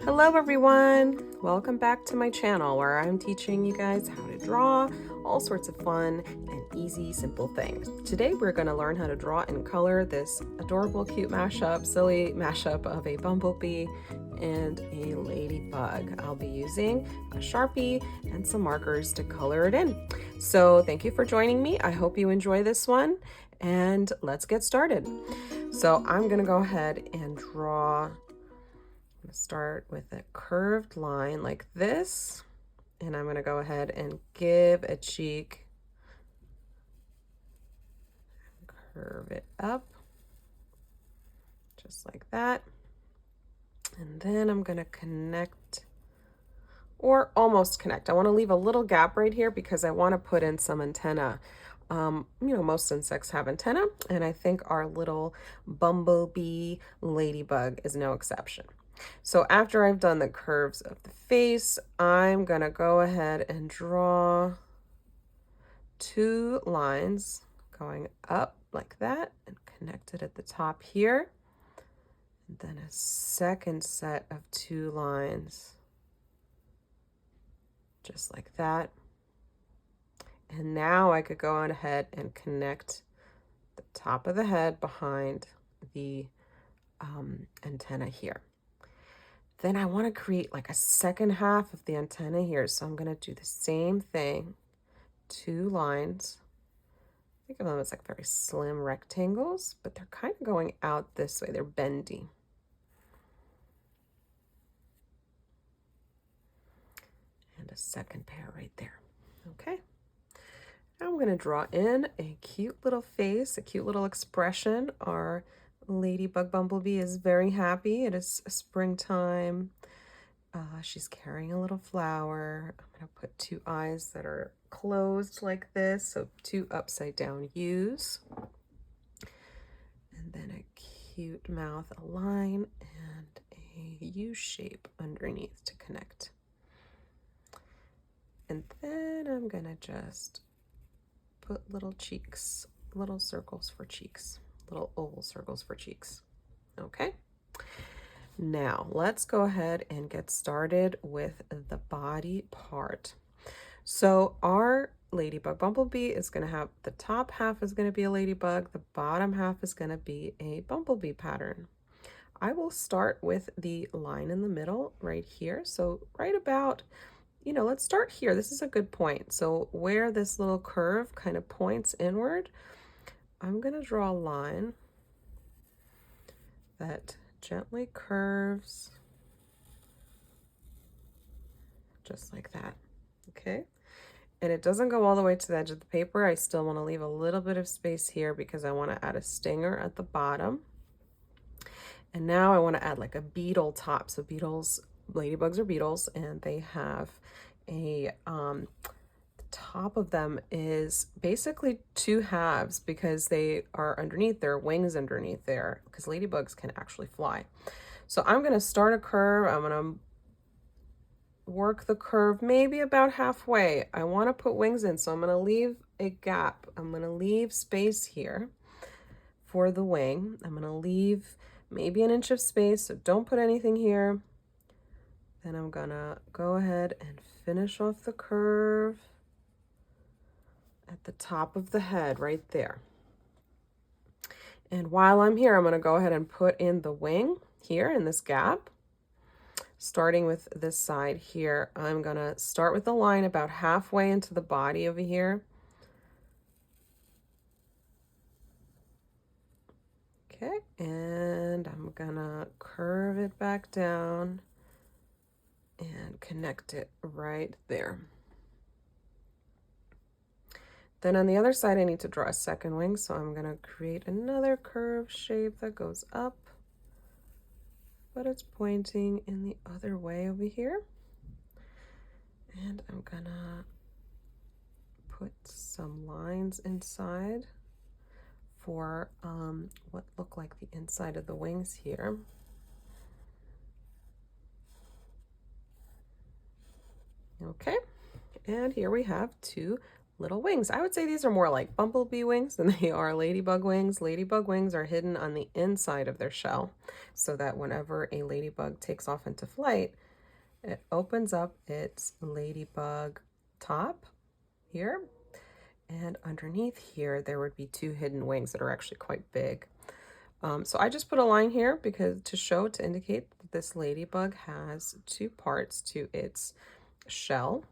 Hello everyone! Welcome back to my channel where I'm teaching you guys how to draw all sorts of fun and easy, simple things. Today we're going to learn how to draw and color this adorable, cute mashup, silly mashup of a bumblebee and a ladybug. I'll be using a Sharpie and some markers to color it in. So thank you for joining me. I hope you enjoy this one and let's get started. So I'm going to go ahead and draw. I'm going to start with a curved line like this, and I'm going to go ahead and give a cheek, curve it up, just like that. And then I'm going to connect, or almost connect. I want to leave a little gap right here because I want to put in some antenna. Most insects have antenna, and I think our little bumblebee ladybug is no exception. So after I've done the curves of the face, I'm gonna go ahead and draw two lines going up like that and connect it at the top here. And then a second set of two lines just like that. And now I could go on ahead and connect the top of the head behind the antenna here. Then I want to create like a second half of the antenna here. So I'm going to do the same thing, two lines. Think of them as like very slim rectangles, but they're kind of going out this way. They're bendy. And a second pair right there. Okay. Now I'm going to draw in a cute little face, a cute little expression. Our ladybug bumblebee is very happy. It is springtime. She's carrying a little flower. I'm going to put two eyes that are closed like this, so two upside down U's. And then a cute mouth, a line, and a U shape underneath to connect. And then I'm going to just put little cheeks, little circles for cheeks, little oval circles for cheeks. Okay. Now, let's go ahead and get started with the body part. So our ladybug bumblebee is going to have the top half is going to be a ladybug, the bottom half is going to be a bumblebee pattern. I will start with the line in the middle right here. So right about, let's start here. This is a good point. So where this little curve kind of points inward, I'm going to draw a line that gently curves just like that. Okay. And it doesn't go all the way to the edge of the paper. I still want to leave a little bit of space here because I want to add a stinger at the bottom. And now I want to add like a beetle top. So beetles, ladybugs are beetles, and they have a the top of them is basically two halves because they are underneath, their wings underneath there, because ladybugs can actually fly. So I'm going to start a curve. I'm going to work the curve maybe about halfway. I want to put wings in, so I'm going to leave a gap. I'm going to leave space here for the wing. I'm going to leave maybe an inch of space, so don't put anything here. Then I'm going to go ahead and finish off the curve at the top of the head right there. And while I'm here, I'm going to go ahead and put in the wing here in this gap. Starting with this side here, I'm going to start with the line about halfway into the body over here. Okay, and I'm going to curve it back down and connect it right there. Then on the other side, I need to draw a second wing, so I'm going to create another curved shape that goes up, but it's pointing in the other way over here. And I'm gonna put some lines inside for what look like the inside of the wings here. Okay, and here we have two little wings. I would say these are more like bumblebee wings than they are ladybug wings. Ladybug wings are hidden on the inside of their shell so that whenever a ladybug takes off into flight, it opens up its ladybug top here, and underneath here there would be two hidden wings that are actually quite big. So I just put a line here because to indicate that this ladybug has two parts to its shell.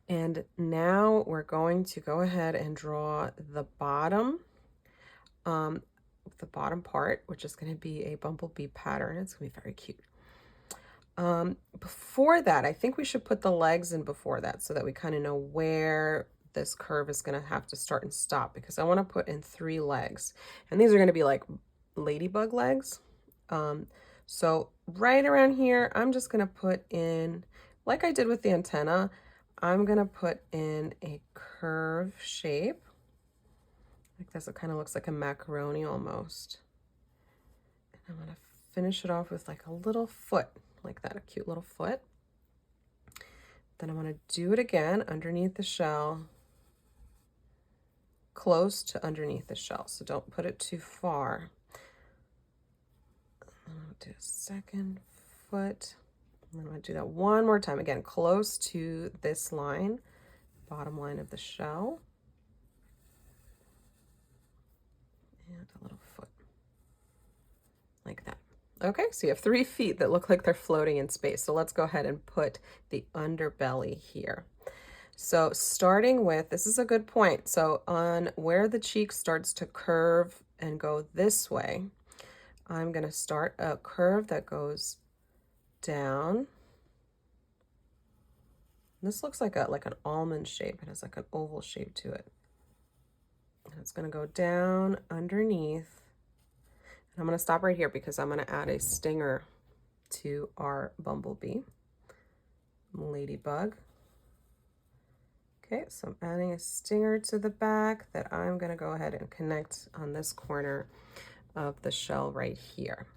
And now we're going to go ahead and draw the bottom part, which is going to be a bumblebee pattern. It's going to be very cute. Before that, I think we should put the legs in before that so that we kind of know where this curve is going to have to start and stop, because I want to put in 3 legs, and these are going to be like ladybug legs. So right around here, I'm just going to put in, like I did with the antenna, I'm going to put in a curve shape like this. It kind of looks like a macaroni almost. And I'm going to finish it off with like a little foot like that, a cute little foot. Then I'm going to do it again underneath the shell, close to underneath the shell, so don't put it too far. I'm going to do a second foot, and I'm going to do that one more time, again close to this line, bottom line of the shell, and a little foot like that. Okay, so you have 3 feet that look like they're floating in space. So let's go ahead and put the underbelly here. So starting with, this is a good point. So on where the cheek starts to curve and go this way, I'm going to start a curve that goes down. This looks like an almond shape. It has like an oval shape to it. And it's going to go down underneath. I'm going to stop right here because I'm going to add a stinger to our bumblebee, ladybug. Okay, so I'm adding a stinger to the back that I'm going to go ahead and connect on this corner of the shell right here.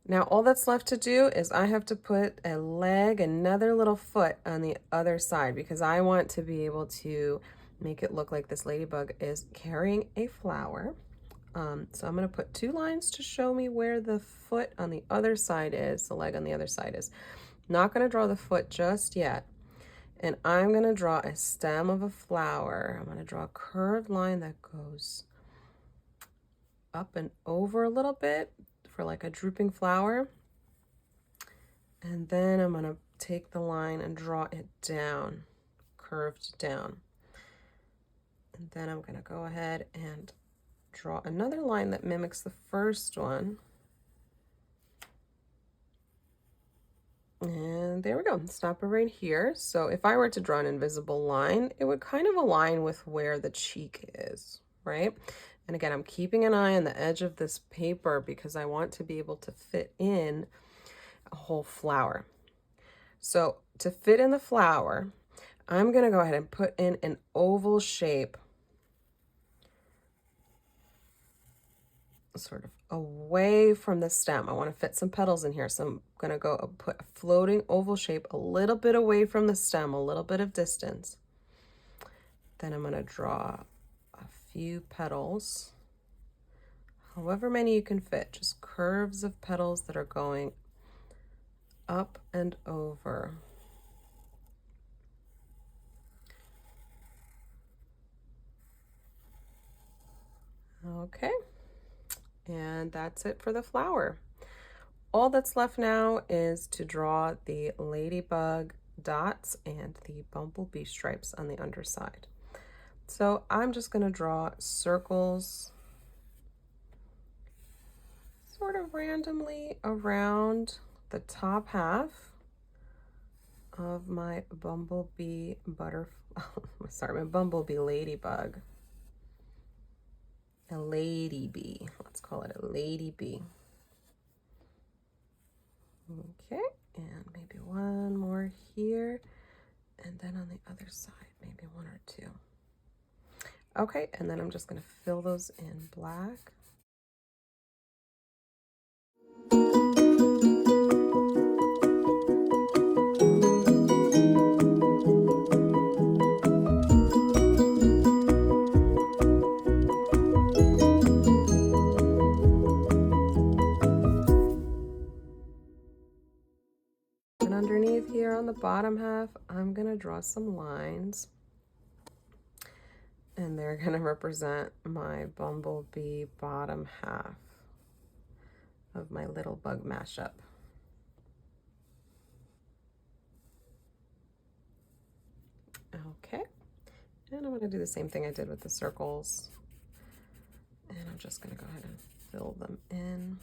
Now all that's left to do is I have to put a leg, another little foot on the other side, because I want to be able to make it look like this ladybug is carrying a flower. So I'm going to put 2 lines to show me where the foot on the other side is, the leg on the other side is. Not going to draw the foot just yet. And I'm going to draw a stem of a flower. I'm going to draw a curved line that goes up and over a little bit for like a drooping flower. And then I'm going to take the line and draw it down, curved down. And then I'm going to go ahead and draw another line that mimics the first one. And there we go, stop it right here. So if I were to draw an invisible line, it would kind of align with where the cheek is, right? And again, I'm keeping an eye on the edge of this paper because I want to be able to fit in a whole flower. So to fit in the flower, I'm going to go ahead and put in an oval shape sort of away from the stem. I want to fit some petals in here, so I'm going to go put a floating oval shape a little bit away from the stem, a little bit of distance. Then I'm going to draw a few petals, however many you can fit, just curves of petals that are going up and over. Okay. And that's it for the flower. All that's left now is to draw the ladybug dots and the bumblebee stripes on the underside. So I'm just going to draw circles sort of randomly around the top half of my bumblebee my bumblebee ladybug. A ladybee. Let's call it a ladybee. Okay, and maybe one more here, and then on the other side, maybe 1 or 2. Okay, and then I'm just going to fill those in black. then underneath here on the bottom half, I'm gonna draw some lines. And they're gonna represent my bumblebee bottom half of my little bug mashup. Okay, and I'm gonna do the same thing I did with the circles. And I'm just gonna go ahead and fill them in.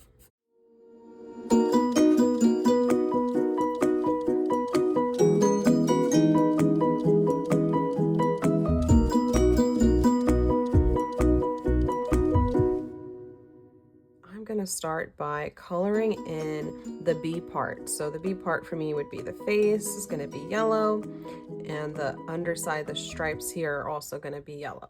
I'm gonna start by coloring in the bee part. So the bee part for me would be the face is gonna be yellow, and the underside, the stripes here are also gonna be yellow.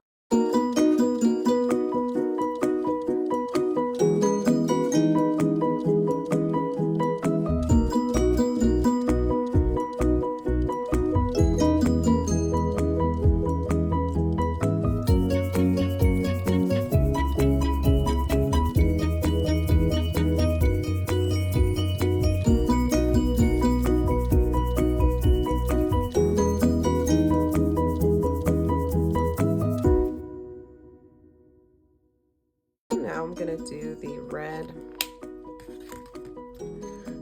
Now I'm gonna do the red.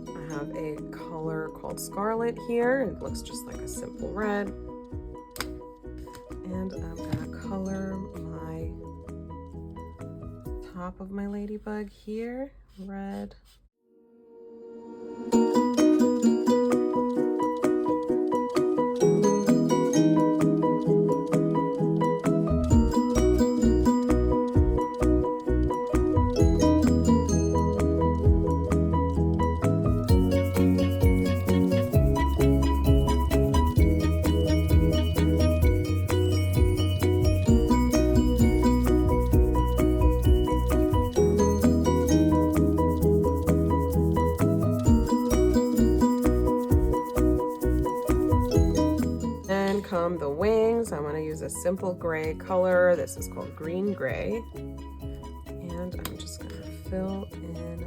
I have a color called Scarlet here. It looks just like a simple red. And I'm gonna color my top of my ladybug here, red. Come the wings. I'm going to use a simple gray color. This is called green gray. And I'm just going to fill in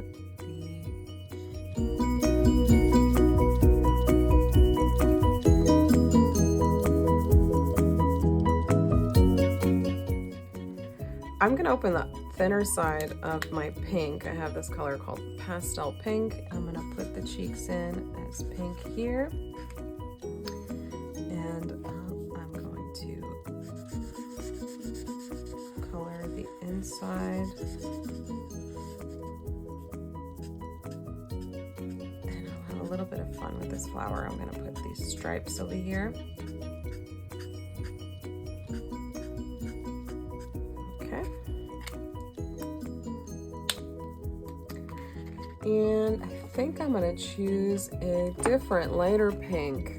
I'm going to open the thinner side of my pink. I have this color called pastel pink. I'm going to put the cheeks in as pink here. Inside, and I'll have a little bit of fun with this flower. I'm going to put these stripes over here. Okay, and I think I'm going to choose a different lighter pink.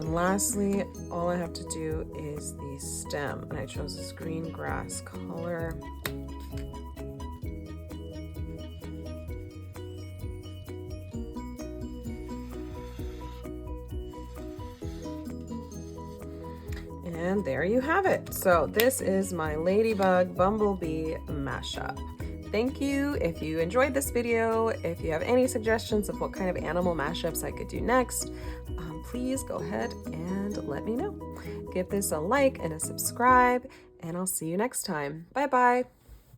Lastly, all I have to do is the stem, and I chose this green grass color. And there you have it. So this is my Ladybug Bumblebee mashup. Thank you if you enjoyed this video. If you have any suggestions of what kind of animal mashups I could do next, please go ahead and let me know. Give this a like and a subscribe, and I'll see you next time. Bye-bye.